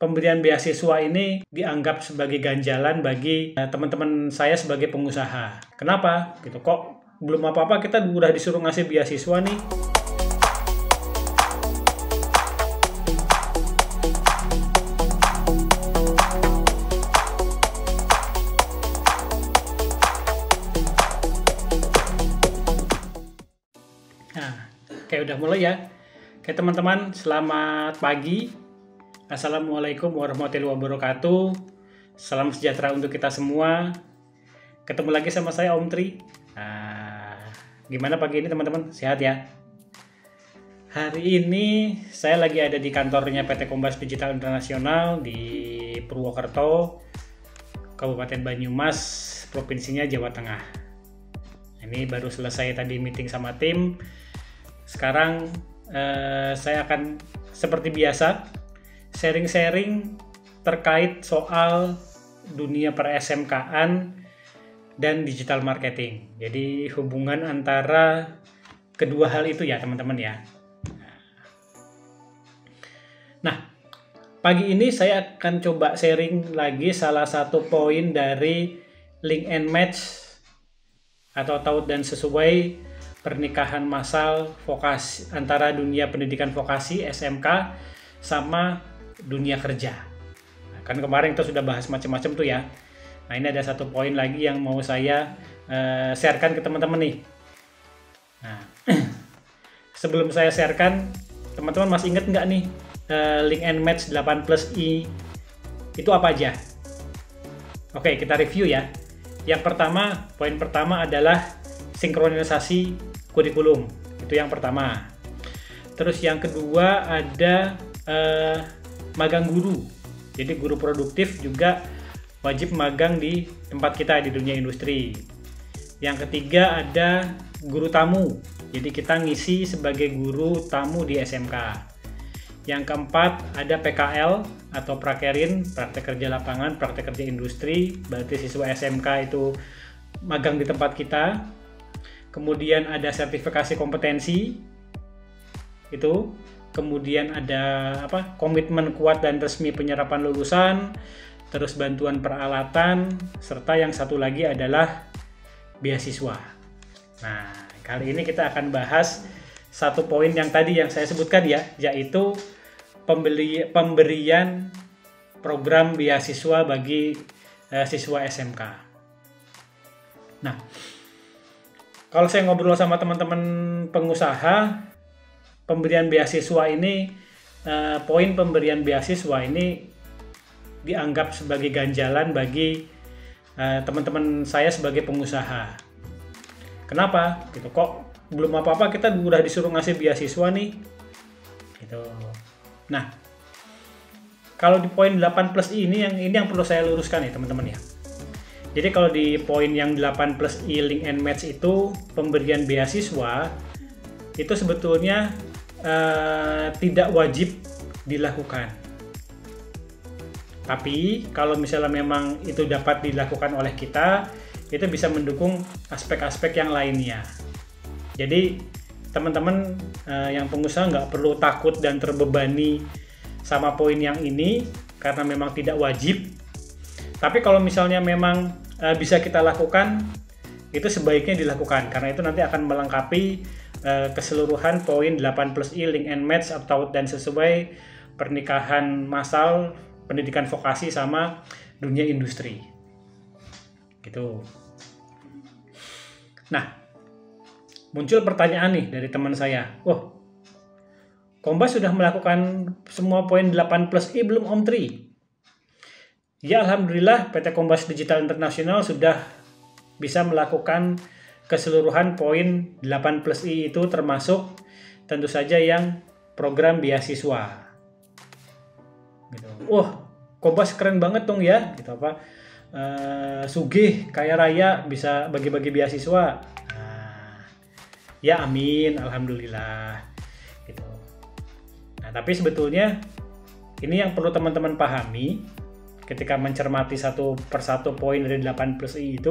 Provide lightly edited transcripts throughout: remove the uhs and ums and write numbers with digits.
pemberian beasiswa ini dianggap sebagai ganjalan bagi teman-teman saya sebagai pengusaha. Kenapa? Gitu kok belum apa-apa kita udah disuruh ngasih beasiswa nih. Nah, kayak udah mulai ya. Oke teman-teman, selamat pagi. Assalamualaikum warahmatullahi wabarakatuh. Salam sejahtera untuk kita semua. Ketemu lagi sama saya Om Tri. Gimana pagi ini teman-teman? Sehat ya? Hari ini saya lagi ada di kantornya PT Kombas Digital Internasional di Purwokerto, Kabupaten Banyumas, Provinsinya Jawa Tengah. Ini baru selesai tadi meeting sama tim. Sekarang saya akan seperti biasa sharing-sharing terkait soal dunia per SMK-an dan digital marketing. Jadi hubungan antara kedua hal itu ya teman-teman ya. Nah, pagi ini saya akan coba sharing lagi salah satu poin dari link and match atau taut dan sesuai pernikahan massal vokasi antara dunia pendidikan vokasi SMK sama dunia kerja. Nah, kan kemarin kita sudah bahas macam-macam tuh ya. Nah, ini ada satu poin lagi yang mau saya sharekan ke teman-teman nih. Nah, sebelum saya sharekan, teman-teman masih ingat nggak nih link and match 8+I itu apa aja? Oke, kita review ya. Yang pertama, poin pertama adalah sinkronisasi kurikulum, itu yang pertama. Terus yang kedua ada magang guru. Jadi guru produktif juga wajib magang di tempat kita di dunia industri. Yang ketiga ada guru tamu. Jadi kita ngisi sebagai guru tamu di SMK. Yang keempat ada PKL atau prakerin, praktek kerja lapangan, praktek kerja industri. Berarti siswa SMK itu magang di tempat kita. Kemudian ada sertifikasi kompetensi itu, kemudian ada komitmen kuat dan resmi penyerapan lulusan, terus bantuan peralatan, serta yang satu lagi adalah beasiswa. Nah, kali ini kita akan bahas satu poin yang tadi yang saya sebutkan ya, yaitu pemberian program beasiswa bagi siswa SMK. Nah, kalau saya ngobrol sama teman-teman pengusaha, pemberian beasiswa ini, poin pemberian beasiswa ini dianggap sebagai ganjalan bagi teman-teman saya sebagai pengusaha. Kenapa? Gitu kok belum apa-apa kita udah disuruh ngasih beasiswa nih. Gitu. Nah, kalau di poin 8+I ini yang perlu saya luruskan ya teman-teman ya. Jadi kalau di poin yang 8+I link and match itu pemberian beasiswa itu sebetulnya tidak wajib dilakukan. Tapi kalau misalnya memang itu dapat dilakukan oleh kita, itu bisa mendukung aspek-aspek yang lainnya. Jadi teman-teman yang pengusaha nggak perlu takut dan terbebani sama poin yang ini karena memang tidak wajib. Tapi kalau misalnya memang bisa kita lakukan, itu sebaiknya dilakukan karena itu nanti akan melengkapi keseluruhan poin 8+I link and match atau dan sesuai pernikahan massal pendidikan vokasi sama dunia industri. Gitu. Nah, muncul pertanyaan nih dari teman saya. Wah, Kombas sudah melakukan semua poin 8+I belum Om Tri? Ya, alhamdulillah PT Kombas Digital Internasional sudah bisa melakukan keseluruhan poin 8+I itu, termasuk tentu saja yang program beasiswa. Gitu. Wah, Kombas keren banget dong ya. Gitu sugih, kaya raya, bisa bagi-bagi beasiswa. Ya amin, alhamdulillah. Gitu. Nah, tapi sebetulnya ini yang perlu teman-teman pahami. Ketika mencermati satu persatu poin dari 8+I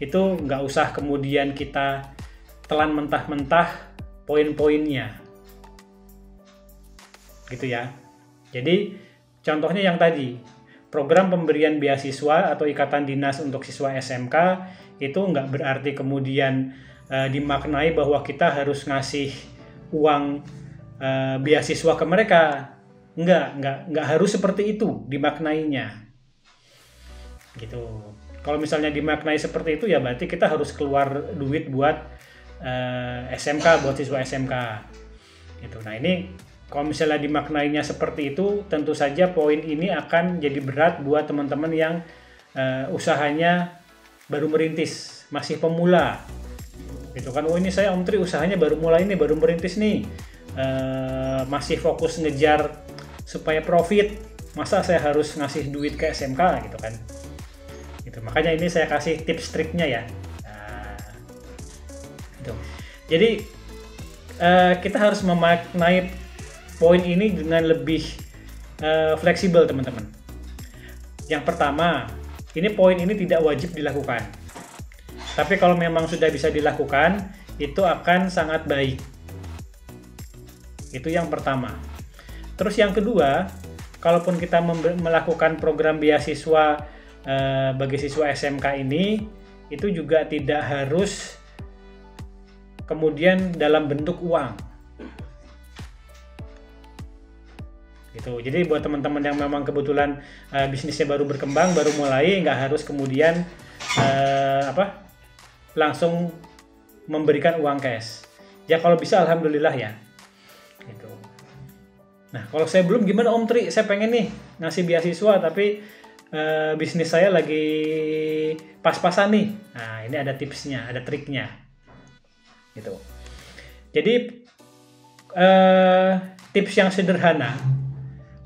itu nggak usah kemudian kita telan mentah-mentah poin-poinnya. Gitu ya. Jadi contohnya yang tadi, program pemberian beasiswa atau ikatan dinas untuk siswa SMK itu nggak berarti kemudian dimaknai bahwa kita harus ngasih uang beasiswa ke mereka. Nggak harus seperti itu dimaknainya. Gitu. Kalau misalnya dimaknai seperti itu ya berarti kita harus keluar duit buat SMK, buat siswa SMK. Gitu. Nah ini kalau misalnya dimaknainya seperti itu, tentu saja poin ini akan jadi berat buat teman-teman yang usahanya baru merintis, masih pemula. Gitu kan, oh ini saya Om Tri usahanya baru mulai nih, baru merintis nih, masih fokus ngejar supaya profit, masa saya harus ngasih duit ke SMK gitu kan. Gitu. Makanya ini saya kasih tips triknya ya. Gitu. Jadi kita harus memaknai poin ini dengan lebih fleksibel teman-teman. Yang pertama, ini poin ini tidak wajib dilakukan. Tapi kalau memang sudah bisa dilakukan, itu akan sangat baik. Itu yang pertama. Terus yang kedua, kalaupun kita melakukan program beasiswa bagi siswa SMK ini, itu juga tidak harus kemudian dalam bentuk uang. Gitu. Jadi buat teman-teman yang memang kebetulan bisnisnya baru berkembang, baru mulai, nggak harus kemudian langsung memberikan uang cash. Ya kalau bisa alhamdulillah ya. Gitu. Nah kalau saya belum, gimana Om Tri? Saya pengen nih ngasih beasiswa tapi bisnis saya lagi pas-pasan nih. Nah ini ada tipsnya, ada triknya. Gitu. Jadi tips yang sederhana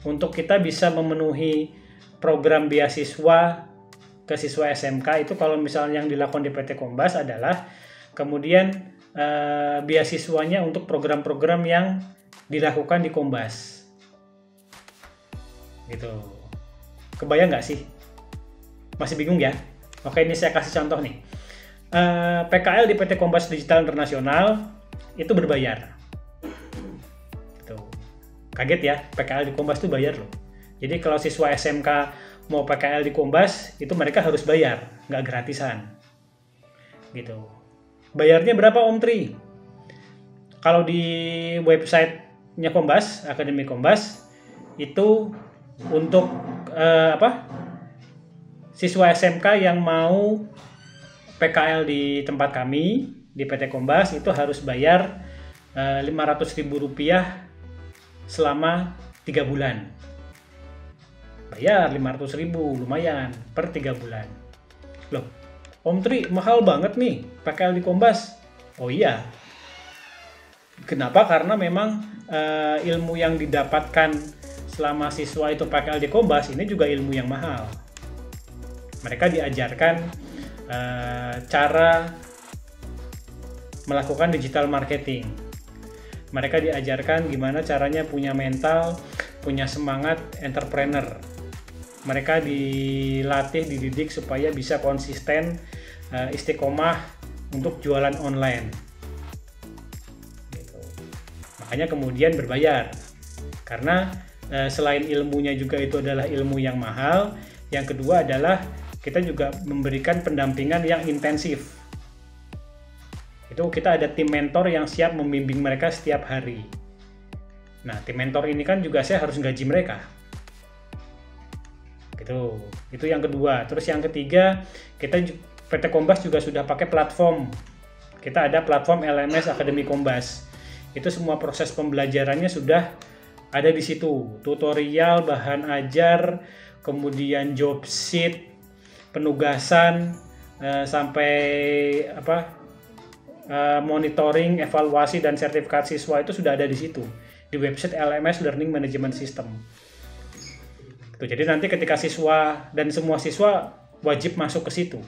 untuk kita bisa memenuhi program beasiswa ke siswa SMK itu, kalau misalnya yang dilakukan di PT Kombas adalah kemudian beasiswanya untuk program-program yang dilakukan di Kombas. Gitu. Kebayang nggak sih? Masih bingung ya? Oke, ini saya kasih contoh nih. PKL di PT Kombas Digital Internasional itu berbayar. Gitu. Kaget ya, PKL di Kombas itu bayar loh. Jadi kalau siswa SMK mau PKL di Kombas, itu mereka harus bayar, nggak gratisan. Gitu. Bayarnya berapa Om Tri? Kalau di websitenya Kombas, Akademi Kombas, itu untuk siswa SMK yang mau PKL di tempat kami, di PT Kombas, itu harus bayar Rp500.000 selama 3 bulan. Bayar 500.000, lumayan per 3 bulan. Loh, Om Tri mahal banget nih PKL di Kombas. Oh iya. Kenapa? Karena memang ilmu yang didapatkan selama siswa itu PKL di Kombas ini juga ilmu yang mahal. Mereka diajarkan cara melakukan digital marketing. Mereka diajarkan gimana caranya punya mental, punya semangat entrepreneur. Mereka dilatih, dididik supaya bisa konsisten, istiqomah untuk jualan online. Gitu. Makanya kemudian berbayar. Karena selain ilmunya juga itu adalah ilmu yang mahal, yang kedua adalah kita juga memberikan pendampingan yang intensif. Itu kita ada tim mentor yang siap membimbing mereka setiap hari. Nah, tim mentor ini kan juga saya harus gaji mereka. Gitu. Itu yang kedua. Terus yang ketiga, PT Kombas juga sudah pakai platform. Kita ada platform LMS Akademi Kombas. Itu semua proses pembelajarannya sudah ada di situ. Tutorial, bahan ajar, kemudian job sheet, penugasan, sampai monitoring, evaluasi, dan sertifikat siswa itu sudah ada di situ, di website LMS Learning Management System. Jadi nanti ketika siswa dan semua siswa wajib masuk ke situ.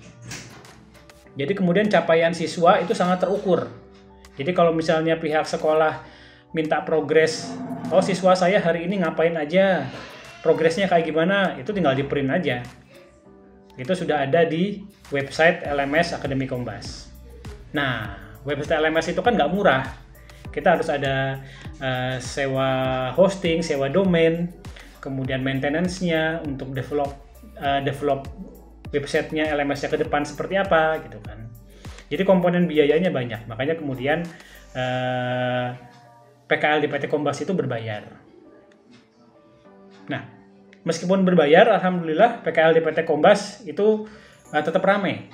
Jadi kemudian capaian siswa itu sangat terukur. Jadi kalau misalnya pihak sekolah minta progres, oh siswa saya hari ini ngapain aja, progresnya kayak gimana, itu tinggal di print aja. Itu sudah ada di website LMS Akademi Kombas. Nah, website LMS itu kan nggak murah. Kita harus ada sewa hosting, sewa domain, kemudian maintenance-nya, untuk develop websitenya, LMS-nya ke depan seperti apa gitu kan. Jadi komponen biayanya banyak, makanya kemudian PKL di PT Kombas itu berbayar. Nah, meskipun berbayar, alhamdulillah PKL di PT Kombas itu tetap ramai.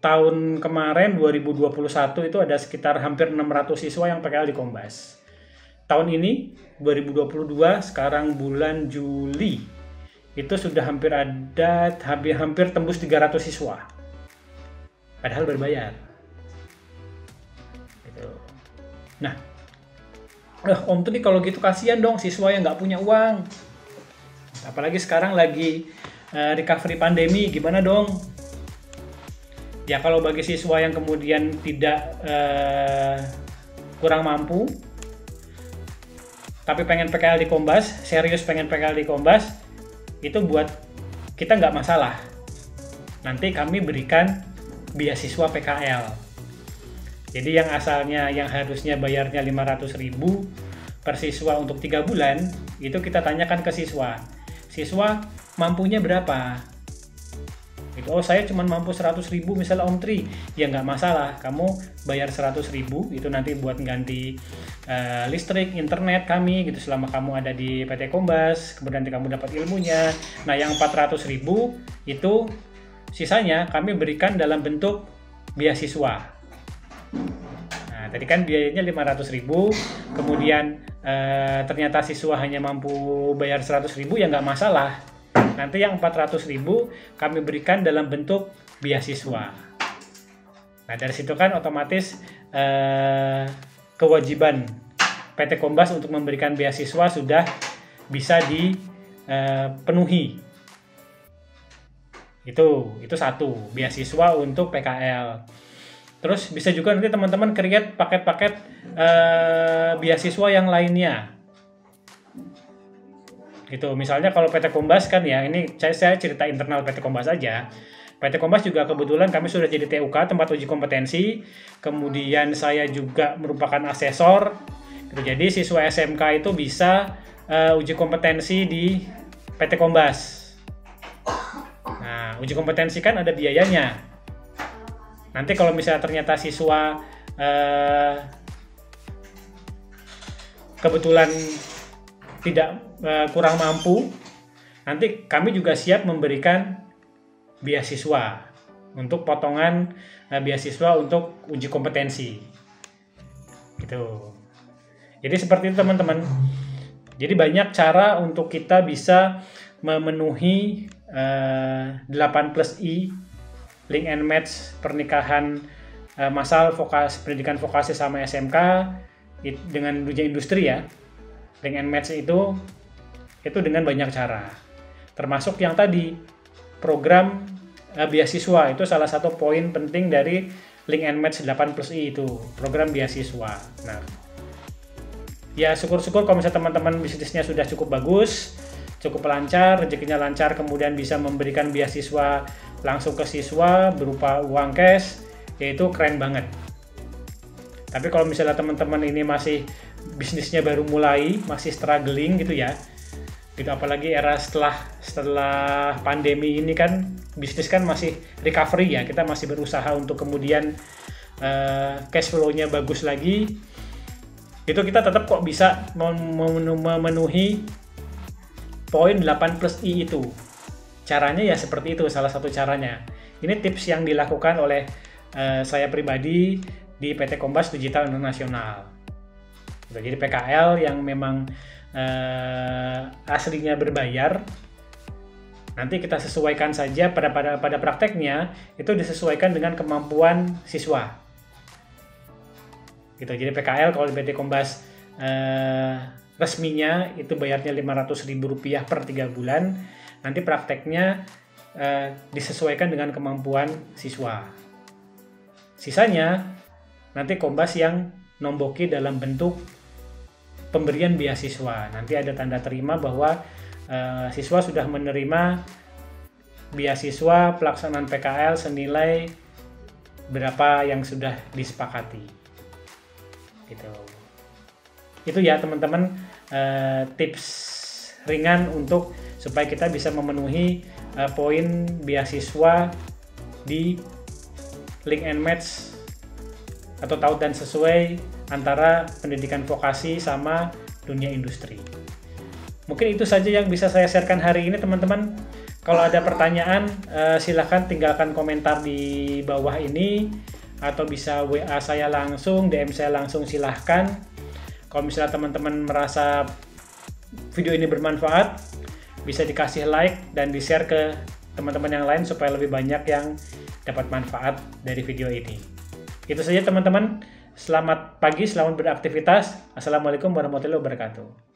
Tahun kemarin 2021 itu ada sekitar hampir 600 siswa yang PKL di Kombas. Tahun ini 2022 sekarang bulan Juli itu sudah hampir tembus 300 siswa. Padahal berbayar. Gitu. Nah, Om tuh nih kalau gitu kasihan dong siswa yang nggak punya uang. Apalagi sekarang lagi recovery pandemi, gimana dong? Ya kalau bagi siswa yang kemudian tidak kurang mampu, tapi pengen PKL di Kombas, serius pengen PKL di Kombas, itu buat kita nggak masalah. Nanti kami berikan beasiswa PKL. Jadi yang asalnya yang harusnya bayarnya 500.000 per siswa untuk 3 bulan, itu kita tanyakan ke siswa. Siswa mampunya berapa? Gitu. Oh saya cuma mampu 100.000 misalnya Om Tri, ya nggak masalah, kamu bayar 100.000 itu nanti buat ganti listrik, internet kami gitu selama kamu ada di PT Kombas, kemudian nanti kamu dapat ilmunya. Nah yang 400.000 itu sisanya kami berikan dalam bentuk beasiswa. Nah tadi kan biayanya 500.000, kemudian ternyata siswa hanya mampu bayar 100.000, ya nggak masalah. Nanti yang 400.000 kami berikan dalam bentuk beasiswa. Nah dari situ kan otomatis kewajiban PT Kombas untuk memberikan beasiswa sudah bisa dipenuhi. Itu satu, beasiswa untuk PKL. Terus bisa juga nanti teman-teman create paket-paket beasiswa yang lainnya. Gitu. Misalnya kalau PT Kombas kan ya, ini saya cerita internal PT Kombas aja. PT Kombas juga kebetulan kami sudah jadi TUK, tempat uji kompetensi. Kemudian saya juga merupakan asesor. Gitu. Jadi siswa SMK itu bisa uji kompetensi di PT Kombas. Nah, uji kompetensi kan ada biayanya. Nanti kalau misalnya ternyata siswa kebetulan tidak kurang mampu, nanti kami juga siap memberikan beasiswa untuk potongan beasiswa untuk uji kompetensi gitu. Jadi seperti itu teman-teman. Jadi banyak cara untuk kita bisa memenuhi 8+I link and match pernikahan massal pendidikan vokasi sama SMK dengan dunia industri ya. Link and match itu dengan banyak cara, termasuk yang tadi program beasiswa. Itu salah satu poin penting dari link and match 8+I itu, program beasiswa. Nah ya syukur-syukur kalau misalnya teman-teman bisnisnya sudah cukup bagus, cukup lancar, rezekinya lancar, kemudian bisa memberikan beasiswa langsung ke siswa berupa uang cash, yaitu keren banget. Tapi kalau misalnya teman-teman ini masih bisnisnya baru mulai, masih struggling gitu ya, gitu, apalagi era setelah pandemi ini kan bisnis kan masih recovery ya, kita masih berusaha untuk kemudian cash flow-nya bagus lagi, itu kita tetap kok bisa memenuhi poin 8+I itu. Caranya ya seperti itu, salah satu caranya. Ini tips yang dilakukan oleh saya pribadi di PT Kombas Digital Internasional. Jadi PKL yang memang aslinya berbayar, nanti kita sesuaikan saja pada prakteknya, itu disesuaikan dengan kemampuan siswa. Gitu. Jadi PKL kalau di PT Kombas resminya itu bayarnya Rp500.000 per 3 bulan, nanti prakteknya disesuaikan dengan kemampuan siswa. Sisanya nanti Kombas yang nomboki dalam bentuk pemberian beasiswa. Nanti ada tanda terima bahwa siswa sudah menerima beasiswa pelaksanaan PKL senilai berapa yang sudah disepakati. Gitu. Itu ya teman-teman tips ringan untuk supaya kita bisa memenuhi poin beasiswa di link and match atau taut dan sesuai antara pendidikan vokasi sama dunia industri. Mungkin itu saja yang bisa saya sharekan hari ini teman-teman. Kalau ada pertanyaan silahkan tinggalkan komentar di bawah ini, atau bisa WA saya langsung, DM saya langsung, silahkan. Kalau misalnya teman-teman merasa video ini bermanfaat, bisa dikasih like dan di-share ke teman-teman yang lain supaya lebih banyak yang dapat manfaat dari video ini. Itu saja teman-teman. Selamat pagi, selamat beraktivitas. Assalamualaikum warahmatullahi wabarakatuh.